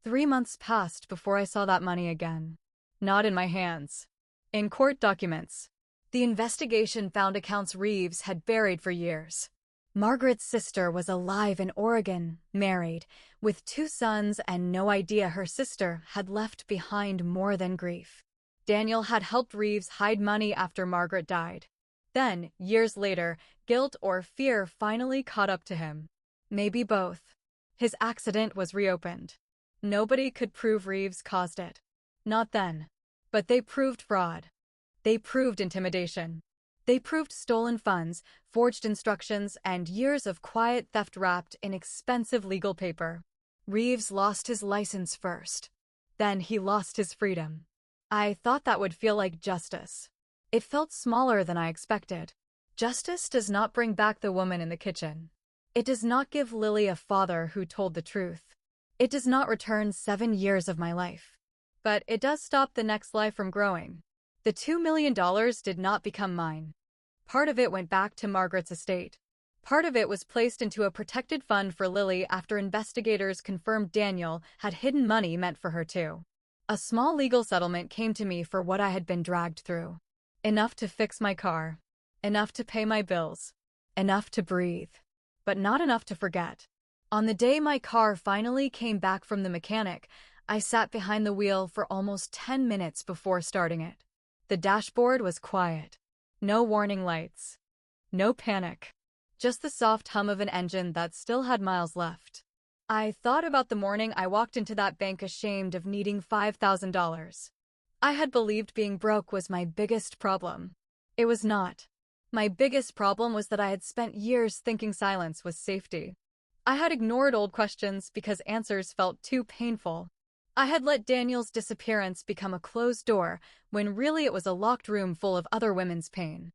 3 months passed before I saw that money again. Not in my hands. In court documents. The investigation found accounts Reeves had buried for years. Margaret's sister was alive in Oregon, married, with 2 sons, and no idea her sister had left behind more than grief. Daniel had helped Reeves hide money after Margaret died. Then, years later, guilt or fear finally caught up to him. Maybe both. His accident was reopened. Nobody could prove Reeves caused it. Not then. But they proved fraud. They proved intimidation. They proved stolen funds, forged instructions, and years of quiet theft wrapped in expensive legal paper. Reeves lost his license first. Then he lost his freedom. I thought that would feel like justice. It felt smaller than I expected. Justice does not bring back the woman in the kitchen. It does not give Lily a father who told the truth. It does not return 7 years of my life. But it does stop the next life from growing. The $2 million did not become mine. Part of it went back to Margaret's estate. Part of it was placed into a protected fund for Lily after investigators confirmed Daniel had hidden money meant for her too. A small legal settlement came to me for what I had been dragged through. Enough to fix my car. Enough to pay my bills. Enough to breathe. But not enough to forget. On the day my car finally came back from the mechanic, I sat behind the wheel for almost 10 minutes before starting it. The dashboard was quiet. No warning lights. No panic. Just the soft hum of an engine that still had miles left. I thought about the morning I walked into that bank ashamed of needing $5,000. I had believed being broke was my biggest problem. It was not. My biggest problem was that I had spent years thinking silence was safety. I had ignored old questions because answers felt too painful. I had let Daniel's disappearance become a closed door when really it was a locked room full of other women's pain.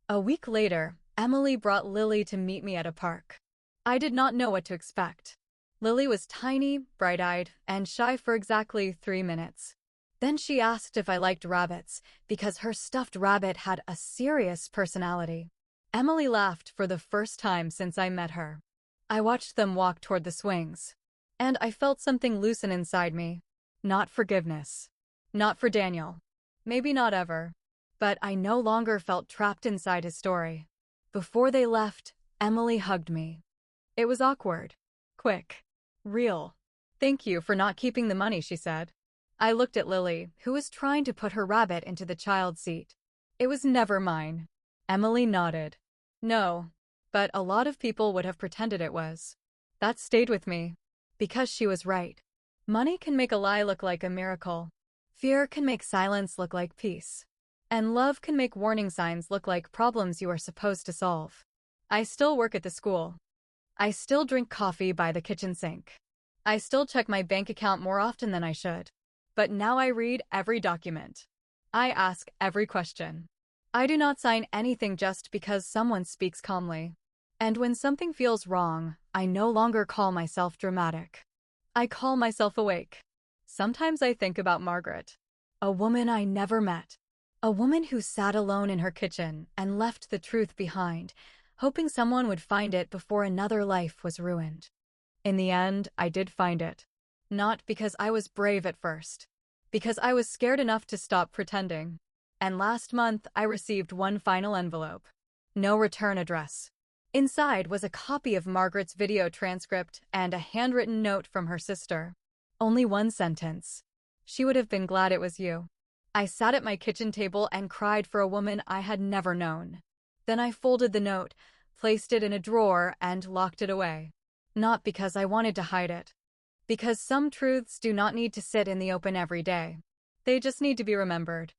A week later, Emily brought Lily to meet me at a park. I did not know what to expect. Lily was tiny, bright-eyed, and shy for exactly 3 minutes. Then she asked if I liked rabbits, because her stuffed rabbit had a serious personality. Emily laughed for the first time since I met her. I watched them walk toward the swings, and I felt something loosen inside me. Not forgiveness. Not for Daniel. Maybe not ever. But I no longer felt trapped inside his story. Before they left, Emily hugged me. It was awkward. Quick. Real. "Thank you for not keeping the money," she said. I looked at Lily, who was trying to put her rabbit into the child's seat. "It was never mine." Emily nodded. "No, but a lot of people would have pretended it was." That stayed with me. Because she was right. Money can make a lie look like a miracle. Fear can make silence look like peace. And love can make warning signs look like problems you are supposed to solve. I still work at the school. I still drink coffee by the kitchen sink. I still check my bank account more often than I should. But now I read every document. I ask every question. I do not sign anything just because someone speaks calmly. And when something feels wrong, I no longer call myself dramatic. I call myself awake. Sometimes I think about Margaret, a woman I never met. A woman who sat alone in her kitchen and left the truth behind, hoping someone would find it before another life was ruined. In the end, I did find it. Not because I was brave at first. Because I was scared enough to stop pretending. And last month, I received one final envelope. No return address. Inside was a copy of Margaret's video transcript and a handwritten note from her sister. Only one sentence. "She would have been glad it was you." I sat at my kitchen table and cried for a woman I had never known. Then I folded the note, placed it in a drawer, and locked it away. Not because I wanted to hide it. Because some truths do not need to sit in the open every day. They just need to be remembered.